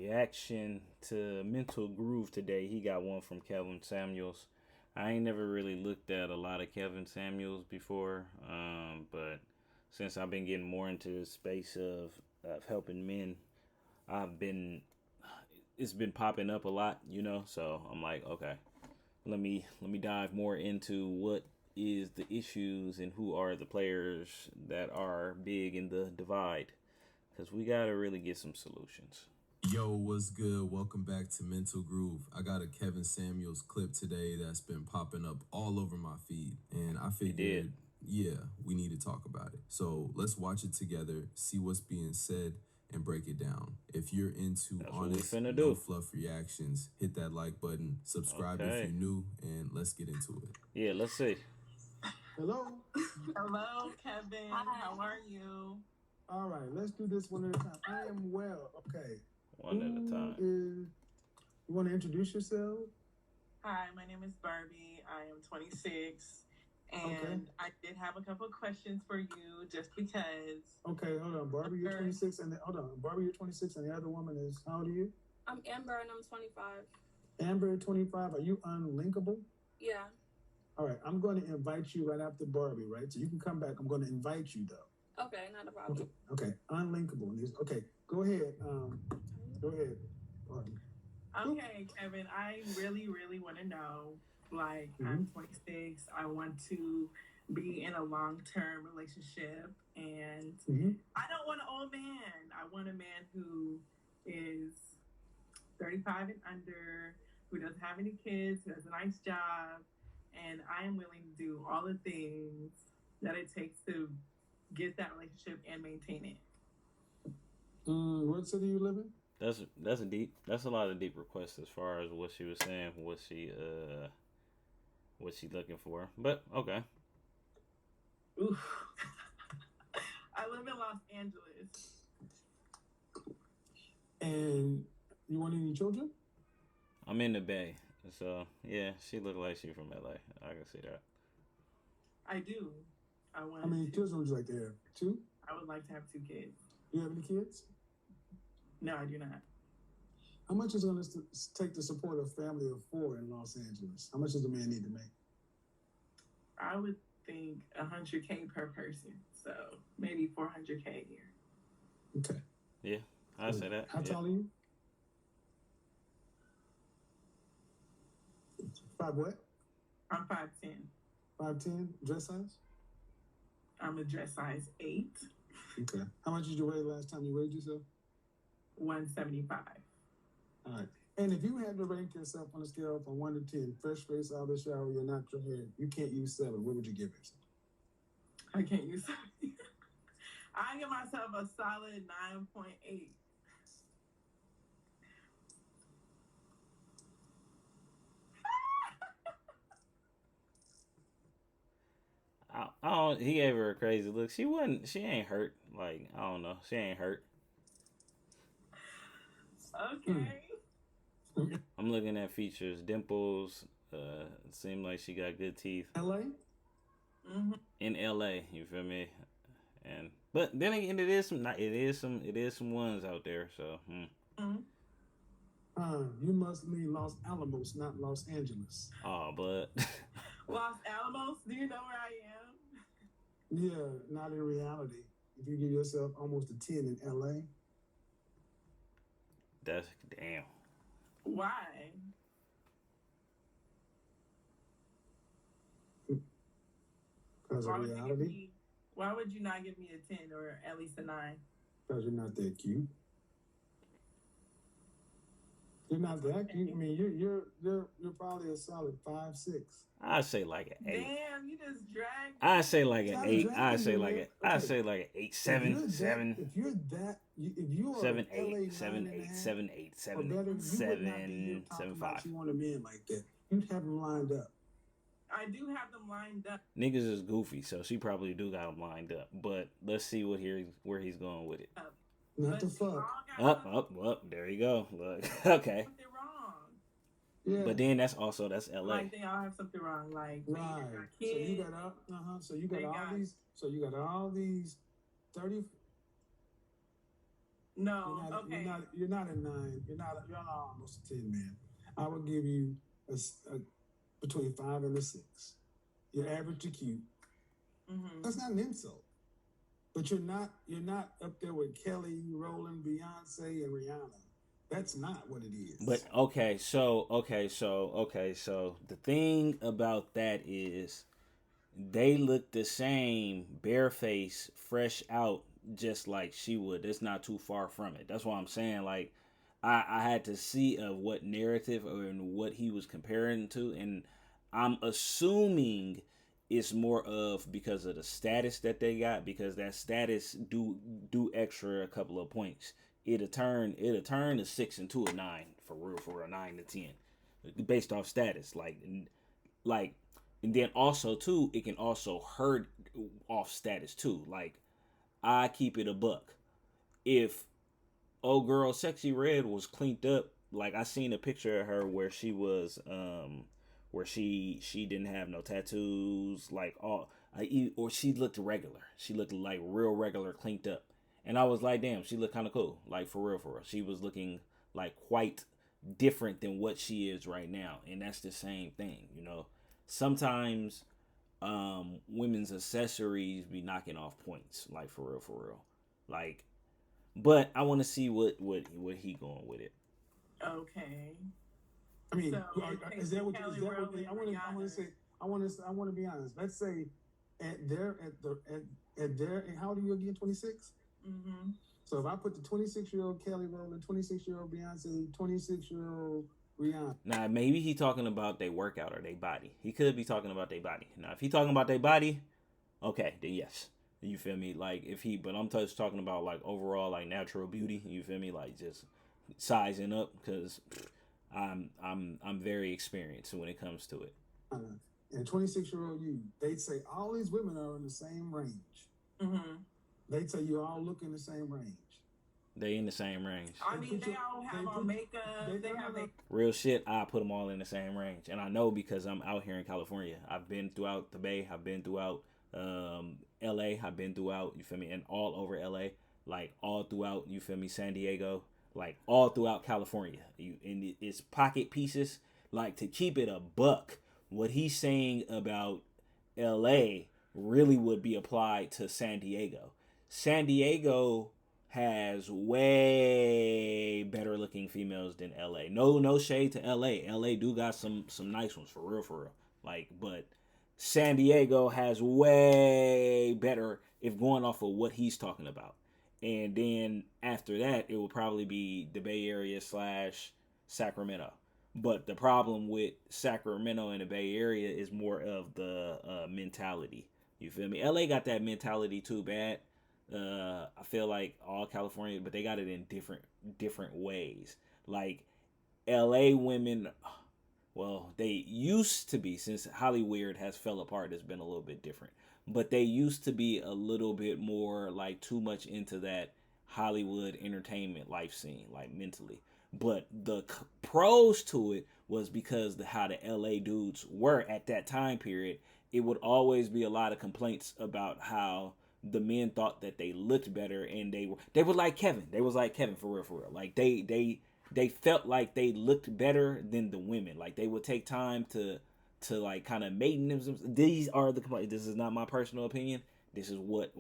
reaction to Mental Groove today. He got one from Kevin Samuels. I ain't never really looked at a lot of Kevin Samuels before, but since I've been getting more into the space of helping men, I've been it's been popping up a lot, So I'm like, okay, let me dive more into what is the issues and who are the players that are big in the divide, because we gotta really get some solutions. Yo, what's good? Welcome back to Mental Groove. I got a Kevin Samuels clip today that's been popping up all over my feed, and I figured, yeah, we need to talk about it. So let's watch it together, see what's being said, and break it down. If you're into That's honest, what we finna no do. fluff reactions, hit that like button, subscribe if Okay. you're new, and let's get into it. Yeah, let's see. Hello. Hello, Kevin. Hi. How are you? All right, let's do this one at a time. I am well. Okay. One at a time. You want to introduce yourself? Hi, my name is Barbie. I am 26. And Okay. I did have a couple of questions for you just because. Okay, hold on. Barbie, you're 26, and Barbie, you're 26, and the other woman is, how old are you? I'm Amber and I'm 25. Amber, 25. Are you unlinkable? Yeah. All right, I'm going to invite you right after Barbie, right? So you can come back. I'm going to invite you, though. Okay, not a problem. Okay. Unlinkable. Okay, go ahead. Go ahead, Barbie. Okay, Kevin, I really, really want to know. Like, I'm 26. I want to be in a long-term relationship, and I don't want an old man. I want a man who is 35 and under, who doesn't have any kids, who has a nice job, and I am willing to do all the things that it takes to get that relationship and maintain it. What city you live in? That's a lot of deep requests as far as what she was saying, what she looking for. But okay. Oof. I live in Los Angeles. And you want any children? I'm in the Bay. So yeah, she looked like she from LA. I can see that. I do. How many children would you like to have? 2? I would like to have 2 kids. Do you have any kids? No, I do not. How much is it going to take to support a family of 4 in Los Angeles? How much does a man need to make? I would think $100K per person, so maybe $400K a year. Okay. Yeah, I say that. How tall are you? 5 what? I'm 5'10". 5'10". Dress size? I'm a dress size 8. Okay. How much did you weigh last time you weighed yourself? 175. All right. And if you had to rank yourself on a scale from 1 to 10, fresh face out of the shower, your natural hair, you can't use 7. What would you give yourself? I can't use 7. I give myself a solid 9.8. I don't. He gave her a crazy look. She wasn't. She ain't hurt. Like, I don't know. She ain't hurt. Okay. I'm looking at features. Dimples. It seemed like she got good teeth. LA? In LA, you feel me? But then again, it is some ones out there. So. You must mean Los Alamos, not Los Angeles. Oh, but. Los Alamos? Do you know where I am? Yeah, not in reality. If you give yourself almost a 10 in LA. That's damn. Why? Because of reality? Why would you not give me a 10 or at least a 9? Because you're not that cute. You're not that cute. I mean, you're probably a solid 5'6". I say like an 8. Damn, you just dragged. I say like an 8. I say me, like man. I say like an 8, 7, 7. If you are 7, LA 8, 7, 8, 7, 8, 7, or better, 7, 7, 5. You want a man like that. You'd have them lined up. I do have them lined up. Niggas is goofy, so she probably do got him lined up. But let's see where he's going with it. Not the fuck. Up. There you go. Look, okay. Something wrong. Yeah. But then that's LA. Like they all have something wrong. Like right. Kids, so you got So you got all these. So you got all these 30. No. You're Okay. not. You're not a 9. You're not almost a 10, man. I would give you between 5 and a 6. You're average to cute. That's not an insult. But you're not. You're not up there with Kelly, Rowland, Beyonce, and Rihanna. That's not what it But is. so the thing about that is they look the same, bareface, fresh out, just like she would. It's not too far from it. That's why I'm saying, like, I had to see of what narrative or what he was comparing to, and I'm assuming it's more of because of the status that they got, because that status do extra a couple of points. It'll turn a 6 into a 9 for a 9 to 10, based off status. Like and then also too, it can also hurt off status too. Like, I keep it a buck. If old girl Sexy Red was cleaned up, like I seen a picture of her where she was where she didn't have no tattoos, like all or she looked regular. She looked like real regular, cleaned up. And I was like, damn, she looked kind of cool. Like, for real, for real. She was looking like quite different than what she is right now. And that's the same thing. Sometimes women's accessories be knocking off points, like, for real, for real. Like, but I want to see what he going with it. Okay. I mean, So is that what? Is Kelly that what? Rowland, I want to Rihanna. say. I want to be honest. Let's say at their how old are you again? 26. So if I put the 26-year-old Kelly Rowland, 26-year-old Beyonce, 26-year-old Rihanna. Now, maybe he talking about their workout or their body. He could be talking about their body. Now, if he talking about their body, okay, then yes. You feel me? Like, but I'm just talking about, like, overall, like, natural beauty. You feel me? Like, just sizing up, because I'm very experienced when it comes to it. And 26-year-old you, they'd say all these women are in the same range. They'd say you all look in the same range. They in the same range. I mean, they all have on makeup. They have real shit. I put them all in the same range, and I know because I'm out here in California. I've been throughout the Bay. I've been throughout L.A. I've been throughout. You feel me? And all over L.A. Like, all throughout. You feel me? San Diego. Like, all throughout California. And it's pocket pieces. Like, to keep it a buck, what he's saying about L.A. really would be applied to San Diego. San Diego has way better looking females than LA. No shade to LA. LA do got some nice ones, for real, for real. Like, but San Diego has way better, if going off of what he's talking about. And then after that, it will probably be the Bay Area / Sacramento. But the problem with Sacramento and the Bay Area is more of the mentality. You feel me? LA got that mentality too bad. I feel like all California, but they got it in different ways. Like, LA women, well, they used to be, since Hollywood has fell apart, it's been a little bit different. But they used to be a little bit more, like, too much into that Hollywood entertainment life scene, like, mentally. But the pros to it was because how the LA dudes were at that time period. It would always be a lot of complaints about how the men thought that they looked better, and they were like Kevin. They was like Kevin, for real, for real. Like, they felt like they looked better than the women. Like, they would take time to like kind of maiden themselves. These are the complaints. This is not my personal opinion. This is what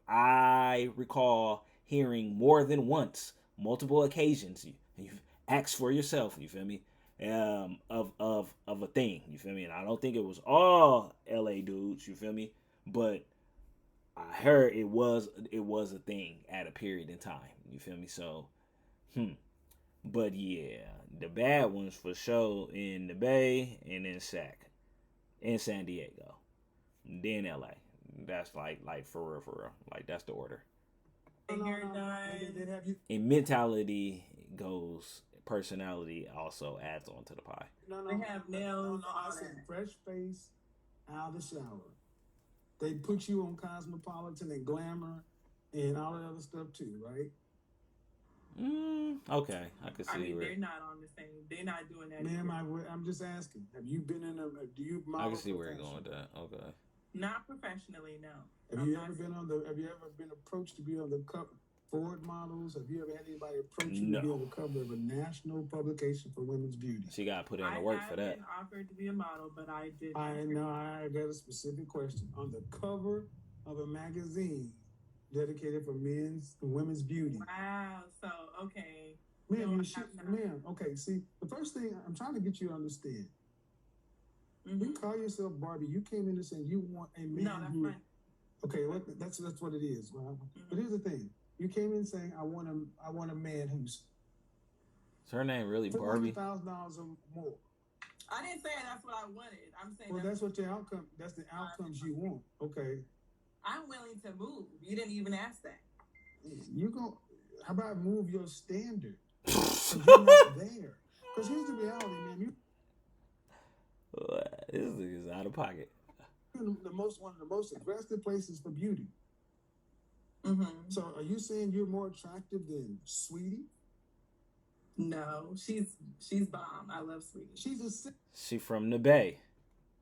I recall hearing more than once, multiple occasions. You've asked for yourself. You feel me? Of a thing. You feel me? And I don't think it was all LA dudes. You feel me? But I heard it was a thing at a period in time. You feel me? So, But yeah, the bad ones for sure in the Bay, and in San Diego, then LA. That's like for real, for real. Like, that's the order. And mentality goes. Personality also adds on to the pie. They have nails. I said fresh face, out of the shower. They put you on Cosmopolitan and Glamour and all that other stuff too, right? Okay, I can see. I mean, they're not on the same. They're not doing that. Ma'am, I'm just asking. Have you been in a? Do you model? I can see where you're going with that. Okay. Not professionally, no. Have you ever been approached to be on the Ford models? Have you ever had anybody approach you No. to be on the cover of a national publication for women's beauty? She got to put in the work for that. I have been offered to be a model, but I did. I know. I got a specific question. On the cover of a magazine dedicated for men's and women's beauty. Wow. So, okay. Ma'am, okay, see, the first thing I'm trying to get you to understand, you call yourself Barbie, you came in and saying you want a man. No, that's fine. Okay, that's what it is. Well, but here's the thing. You came in saying I want a man who's Is her name really Barbie? $400,000 or more. I didn't say that's what I wanted. I'm saying that's what your outcome. That's the outcomes you want. Okay. I'm willing to move. You didn't even ask that. How about move your standard? Because you're not there. Because here's the reality, man. This is out of pocket. You're one of the most aggressive places for beauty. So, are you saying you're more attractive than Sweetie? No, she's bomb. I love Sweetie. She's a 6. She from the Bay.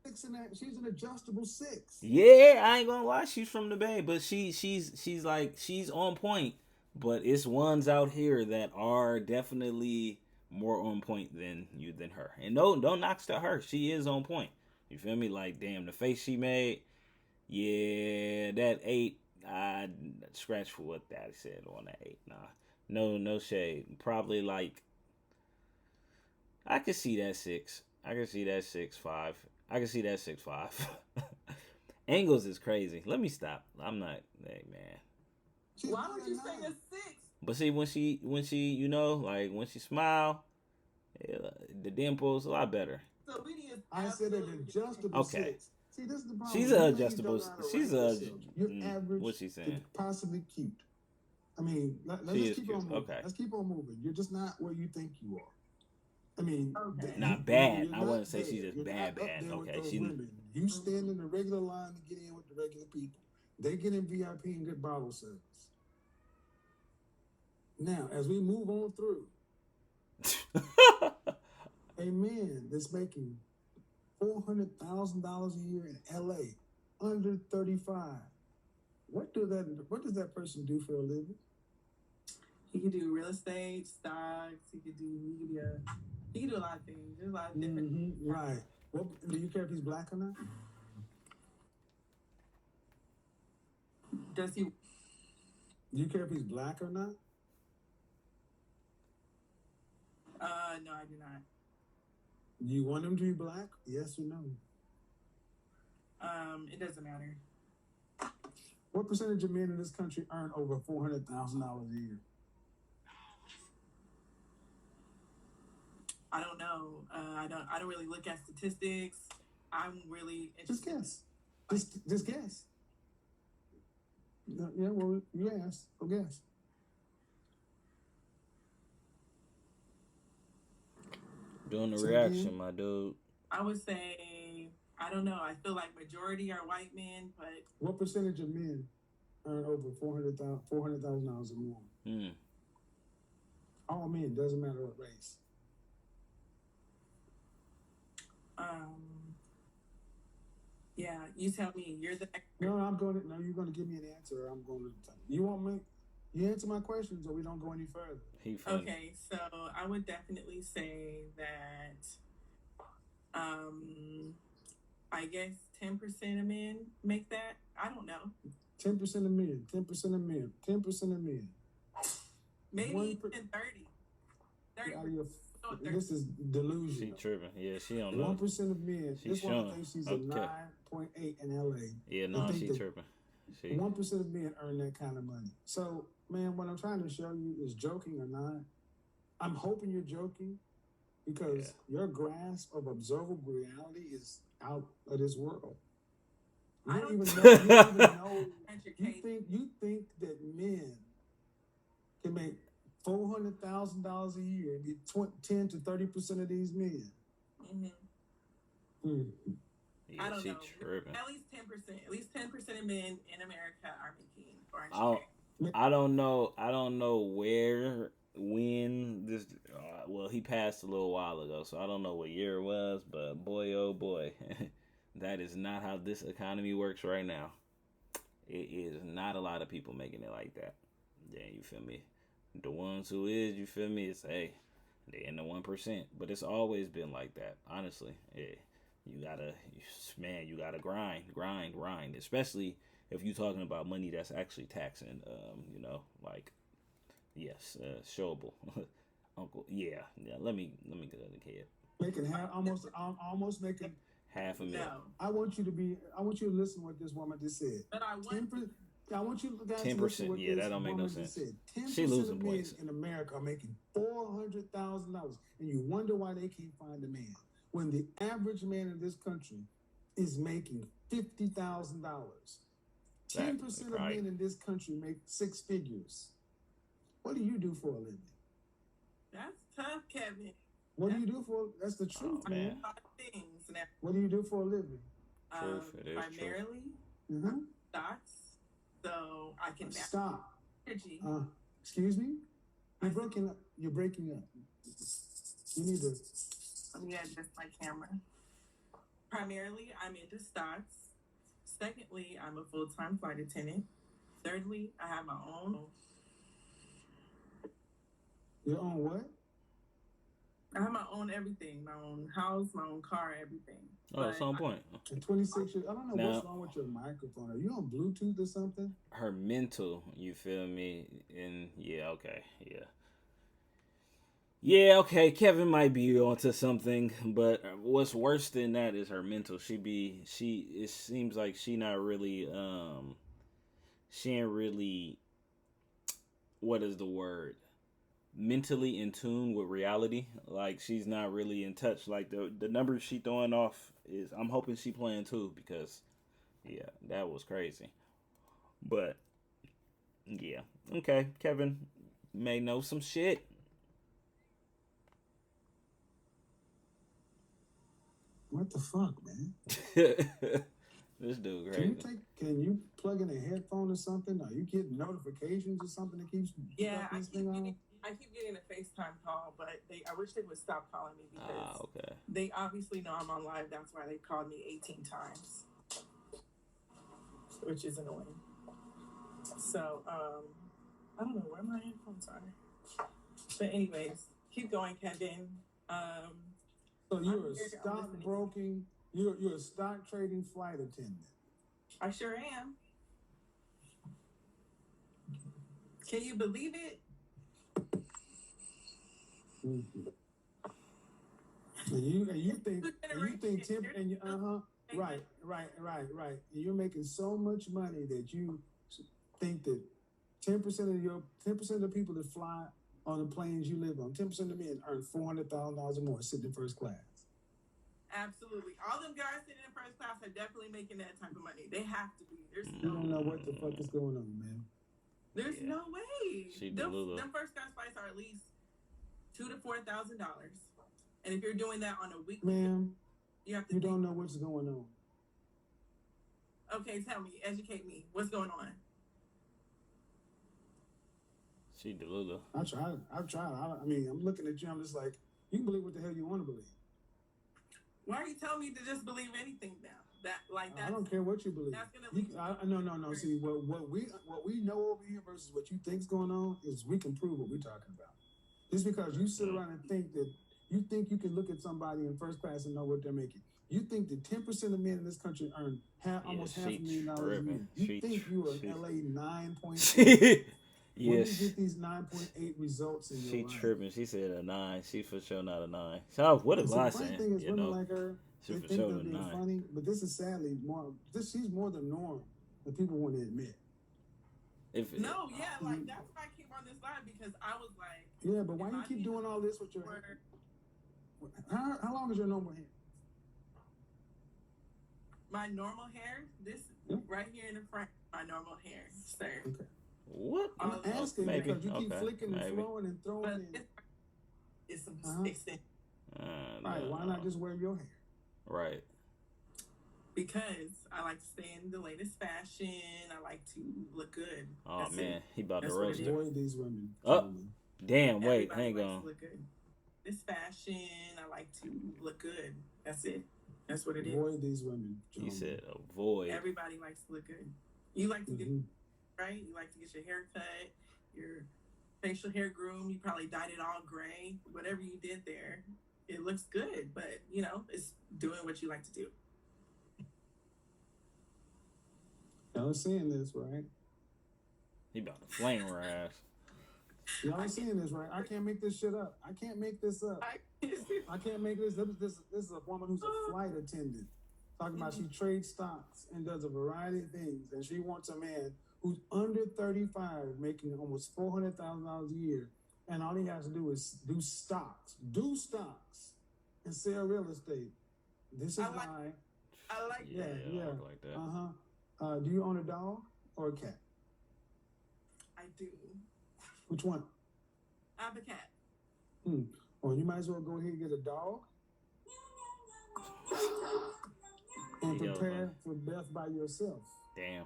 She's an adjustable 6. Yeah, I ain't gonna lie, she's from the Bay, but she's on point. But it's ones out here that are definitely more on point than her. And don't knock to her. She is on point. You feel me? Like, damn, the face she made. Yeah, that 8. I scratch for what Daddy said on that 8. Nah, no shade. Probably like, I could see that 6. I could see that 6'5". I can see that 6'5". Angles is crazy. Let me stop. I'm not. Hey, man. Why would you say a 6? But see, when she, when she smile, the dimples a lot better. So I said an adjustable 6. See, this is the problem. She's an adjustable. You're average. What's she saying? Possibly cute. I mean, let's keep on moving. Okay. Let's keep on moving. You're just not where you think you are. I mean, not bad. I wouldn't say she's just bad. Okay, you stand in the regular line to get in with the regular people. They get in VIP and get bottle service. Now, as we move on through, a man that's making $400,000 a year in LA, under 35. What does that person do for a living? He could do real estate, stocks. He could do media. He can do a lot of things. There's a lot of different. Right. Well, do you care if he's black or not? Does he? Do you care if he's black or not? No, I do not. Do you want him to be black? Yes or no? It doesn't matter. What percentage of men in this country earn over $400,000 a year? I don't know. I don't really look at statistics. I'm really interested. Just guess. Just guess. Yeah, well, you asked. Go guess. Doing the reaction, my dude. I would say, I don't know. I feel like majority are white men, but what percentage of men earn over $400,000 or more? All men, doesn't matter what race. Yeah, you tell me. You're the expert. No, you're gonna give me an answer. I'm going to tell you. You want me? You answer my questions, or we don't go any further. Okay, so I would definitely say that, I guess 10% of men make that. I don't know. 10% of men. 10% of men. 10% of men. Maybe even 30. This is delusion. She tripping. Yeah, she don't know. 1% of men. This one thinks she's a 9.8 in LA. Yeah, no, she tripping. 1% of men earn that kind of money. So, man, what I'm trying to show you is joking or not. I'm hoping you're joking because your grasp of observable reality is out of this world. You don't even know. You think that men can make $400,000 a year and get 10 to 30% of these men. Yeah, I don't know. Tripping. At least 10%. At least 10% of men in America are making. I don't know when this. Well, he passed a little while ago, so I don't know what year it was. But boy, oh boy, that is not how this economy works right now. It is not a lot of people making it like that. Yeah, you feel me? The ones who is, you feel me? It's hey, they in the 1%, but it's always been like that. Honestly, yeah. You gotta grind. Especially if you're talking about money that's actually taxing. Like yes, showable. Uncle, yeah. Let me get the kid. Making half, almost making Half a mil. No. I want you to listen to what this woman just said. But I want 10%. I want you guys to 10%. listen to what Yeah, this that don't make no woman just sense. said. 10% She losing of men points. in America are making $400,000, and you wonder why they can't find a man when the average man in this country is making $50,000. 10% of Right. men in this country make six figures. What do you do for a living? That's tough, Kevin. What do you do for? That's the truth, Oh, man. man. A lot of things now. What do you do for a living? Truth, it is Primarily stocks, so I can match Stop. energy. Excuse me? You're breaking up. You're breaking up. You need to. Let me adjust my camera. Primarily, I'm into stocks. Secondly, I'm a full-time flight attendant. Thirdly, I have my own. Your own what? I have my own everything, my own house, my own car, everything. Oh, that's on point. At 26 years, I don't know Now, what's wrong with your microphone. Are you on Bluetooth or something? her mental, you feel me? And yeah, okay, yeah. Yeah, okay, Kevin might be onto something, but what's worse than that is her mental. It seems like she ain't really, what is the word? Mentally in tune with reality. Like she's not really in touch. Like the numbers she throwing off is, I'm hoping she playing too, because yeah, that was crazy. But yeah, okay, Kevin may know some shit. What the fuck, man? This dude crazy. Can you plug in a headphone or something? Are you getting notifications or something that keeps I keep getting a FaceTime call, but I wish they would stop calling me because okay. they obviously know I'm on live. That's why they called me 18 times, which is annoying. So, I don't know where my headphones are. But anyways, keep going, Kevin. So you're a stockbroking, you're a stock trading flight attendant. I sure am. Can you believe it? Mm-hmm. And you think right. And you're making so much money that you think that 10% of the people that fly on the planes you live on, 10% of men earn $400,000 or more sitting in first class. Absolutely. All them guys sitting in first class are definitely making that type of money. They have to be. You don't know what the fuck is going on, man. There's no way. Them first class flights are at least $2,000 to $4,000. And if you're doing that on a weekly, ma'am, you don't know what's going on. Okay, tell me, educate me. What's going on? She Delula. I've tried. I mean, I'm looking at you. I'm just like, you can believe what the hell you want to believe. Why are you telling me to just believe anything now? I don't care what you believe. That's gonna lead no. See, what we know over here versus what you think's going on is we can prove what we're talking about. Just because you sit around and think that you think you can look at somebody in first class and know what they're making. You think that 10% of men in this country earn almost $500,000 a year. You think you are in LA 9.8. When you get these 9.8 results in your life? She tripping. She said a 9. She for sure not a 9. So what is I saying? The thing is, women like her, she they for think sure they're a being 9. funny, but this is sadly more. She's more the norm than people want to admit. That's why I came on this live, because I was like, yeah, but why you keep doing all this with your hair? How long is your normal hair? My normal hair, this right here in the front, my normal hair, sir. Okay. What? I'm asking because you keep flicking and throwing and throwing. It's some extent. Right, why not just wear your hair? Right. Because I like to stay in the latest fashion. I like to look good. Oh, man. He about to roast her. Avoid these women. Oh, damn. Wait, Everybody hang on. Look good. This fashion, I like to look good. That's it. That's what it is. Avoid these women. He said avoid. Everybody likes to look good. You like to get right. You like to get your hair cut. your facial hair groomed. You probably dyed it all gray. Whatever you did there, it looks good. But it's doing what you like to do. Y'all seeing this, right? He about to flame her ass. Y'all seeing this, right? I can't make this shit up. I can't make this up. I can't make this. This is a woman who's a flight attendant. Talking about she trades stocks and does a variety of things. And she wants a man who's under 35, making almost $400,000 a year. And all he has to do is do stocks, and sell real estate. This is why. I like Yeah. Like that. Do you own a dog or a cat? I do. Which one? I have a cat. Well, you might as well go ahead and get a dog and prepare for death by yourself. Damn.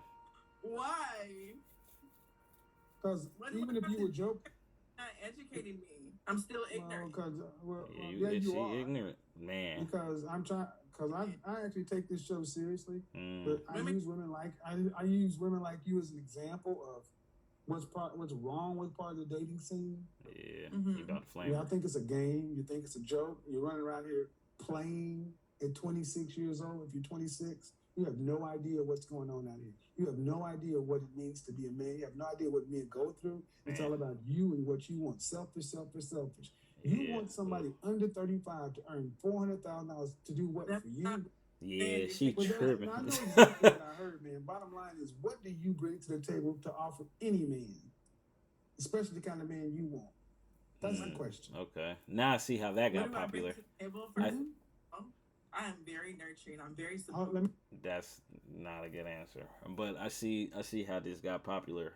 Why? Because even if you were joking, not educating me. I'm still ignorant. You are ignorant, man. Because I actually take this show seriously, but I use women like you as an example of what's wrong with part of the dating scene. Yeah, you about to flame. Yeah, I think it's a game. You think it's a joke. You're running around here playing at 26 years old. If you're 26, you have no idea what's going on out here. You have no idea what it means to be a man. You have no idea what men go through. It's all about you and what you want. Selfish. You want somebody under 35 to earn $400,000 to do what for you? Yeah, she tripping. I know exactly what I heard, man. Bottom line is, what do you bring to the table to offer any man, especially the kind of man you want? That's the question. Okay, now I see how that got popular. I am very nurturing. I'm very supportive. That's not a good answer, but I see how this got popular.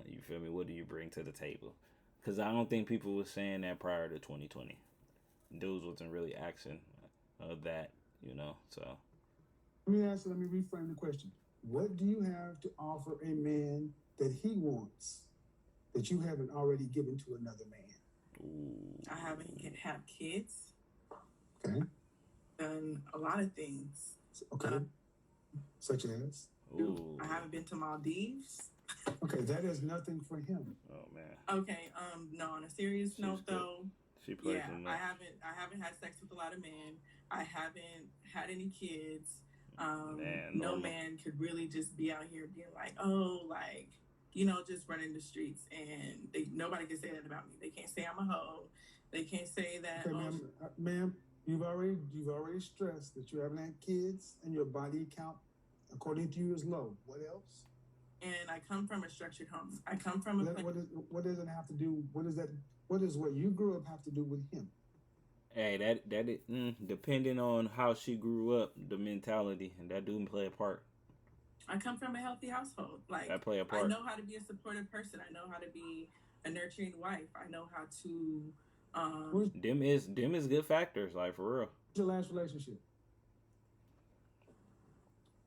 You feel me? What do you bring to the table? Because I don't think people were saying that prior to 2020. Dudes wasn't really asking that, so. Let me reframe the question. What do you have to offer a man that he wants that you haven't already given to another man? Ooh. I haven't had kids. Okay. Done a lot of things. Okay. Such as? Ooh. I haven't been to Maldives. Okay, that is nothing for him. Oh man. Okay. No. On a serious note, though. She plays I haven't had sex with a lot of men. I haven't had any kids. No man could really just be out here being like, just running the streets, and nobody can say that about me. They can't say I'm a hoe. They can't say that. Okay, ma'am, you've already stressed that you haven't had kids and your body count, according to you, is low. What else? And I come from a structured home. I come from a. What does it have to do? What does what you grew up have to do with him? Hey, depending on how she grew up, the mentality, and that do play a part. I come from a healthy household. That play a part. I know how to be a supportive person. I know how to be a nurturing wife. I know how to. Them is good factors, like for real. What's your last relationship?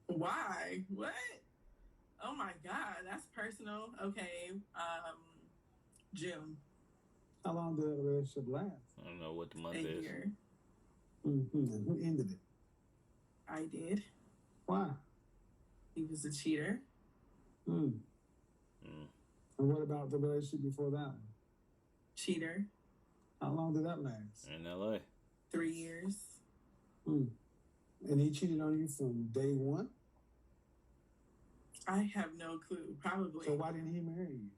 Why? What? Oh my God, that's personal. Okay, June. How long did the relationship last? I don't know what the month is. A year. Mm-hmm. Who ended it? I did. Why? He was a cheater. And what about the relationship before that one? Cheater. How long did that last? In LA. 3 years. And he cheated on you from day one? I have no clue. Probably. So why didn't he marry you?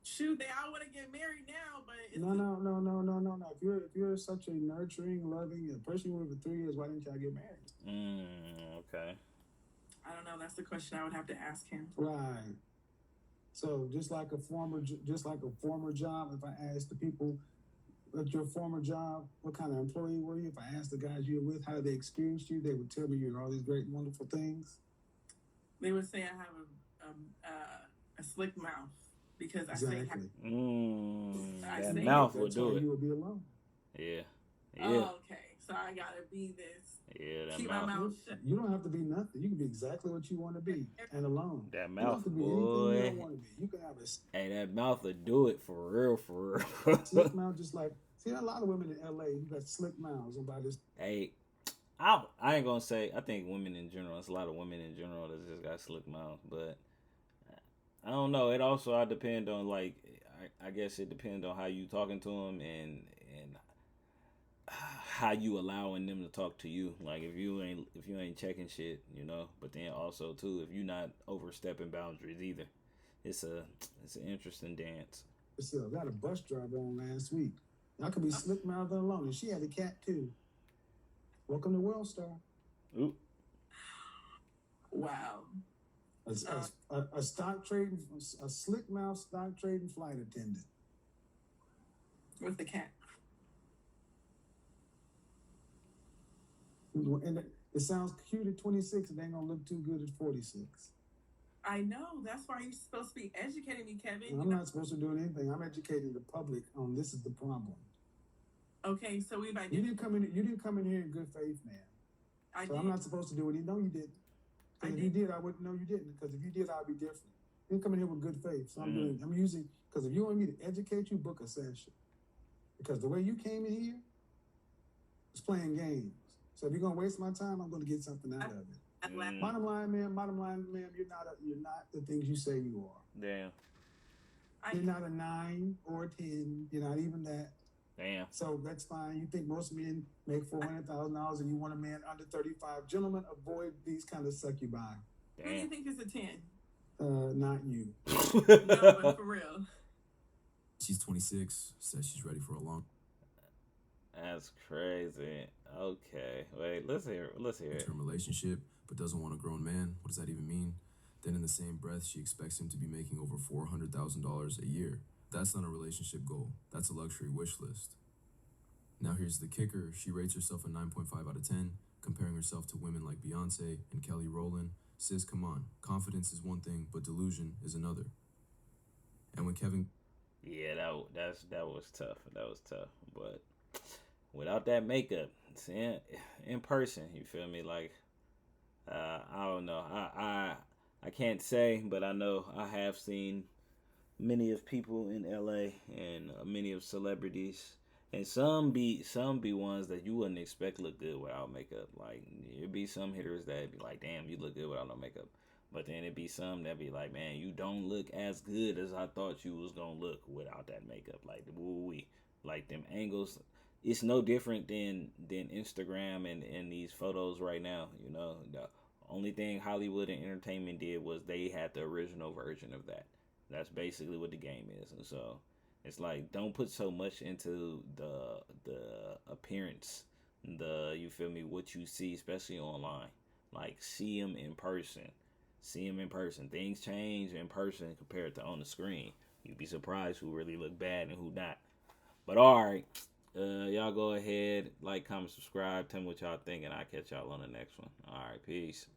Shoot, they all want to get married now, but it's no. If you're such a nurturing, loving person you were for 3 years, why didn't y'all get married? Okay. I don't know. That's the question I would have to ask him. Right. So just like a former job, if I asked the people at your former job, what kind of employee were you? If I asked the guys you were with how they experienced you, they would tell me you're all these great, wonderful things. They would say I have a slick mouth because exactly. I say that mouth would do it. You would be alone. Yeah. Oh, okay. So I gotta be this. Yeah, that keep mouth. my mouth shut. You don't have to be nothing. You can be exactly what you want to be and alone. That mouth, you don't have to be boy. anything you don't want to be. You can have a. Hey, that mouth would do it for real. Slick mouth, just like see a lot of women in LA who got slick mouths about this. Hey, I ain't gonna say. I think women in general. It's a lot of women in general that just got slick mouths, but I don't know. It also I depend on like. I guess it depends on how you talking to them and how you allowing them to talk to you. Like if you ain't checking shit, you know. But then also too, if you're not overstepping boundaries either, it's an interesting dance. So I got a bus driver on last week. I could be slick mouthed alone, and she had a cat too. Welcome to World Star. Ooh. Wow. A stock trading, a slick mouth stock trading flight attendant with the cat. And it sounds cute at 26, and they ain't gonna look too good at 46. I know. That's why you're supposed to be educating me, Kevin. I'm not supposed to do anything. I'm educating the public on this is the problem. Okay, so we've identified. You didn't come in here in good faith, man. I so did. I'm not supposed to do it. No, you didn't. If you did, I wouldn't know you didn't. Because if you did, I'd be different. You didn't come in here with good faith. So I'm using, because if you want me to educate you, book a session. Because the way you came in here is playing games. So if you're gonna waste my time, I'm gonna get something out of it. Bottom line, ma'am, you're not the things you say you are. Damn. You're not a 9 or a 10. You're not even that. Damn. So that's fine. You think most men make $400,000 and you want a man under 35. Gentlemen, avoid these kind of succubi. Who do you think is a 10? Not you. No, but for real. She's 26, says she's ready for a long. That's crazy. Okay. Wait, let's hear it. Term relationship, but doesn't want a grown man. What does that even mean? Then in the same breath, she expects him to be making over $400,000 a year. That's not a relationship goal. That's a luxury wish list. Now here's the kicker. She rates herself a 9.5 out of 10, comparing herself to women like Beyonce and Kelly Rowland. Sis, come on. Confidence is one thing, but delusion is another. And when Kevin... Yeah, that was tough. That was tough. But without that makeup, it's in person, you feel me? Like, I don't know. I can't say, but I know I have seen many of people in LA and many of celebrities, and some be ones that you wouldn't expect look good without makeup. Like it'd be some hitters that'd be like, damn, you look good without no makeup. But then it'd be some that'd be like, man, you don't look as good as I thought you was gonna look without that makeup. Like woo-wee. Like them angles, it's no different than Instagram and these photos right now. You know, the only thing Hollywood and entertainment did was they had the original version of that. That's basically what the game is. And so it's like, don't put so much into the appearance, you feel me, what you see, especially online. Like, see them in person. Things change in person compared to on the screen. You'd be surprised who really look bad and who not. But all right, y'all go ahead, like, comment, subscribe, tell me what y'all think, and I'll catch y'all on the next one. All right, peace.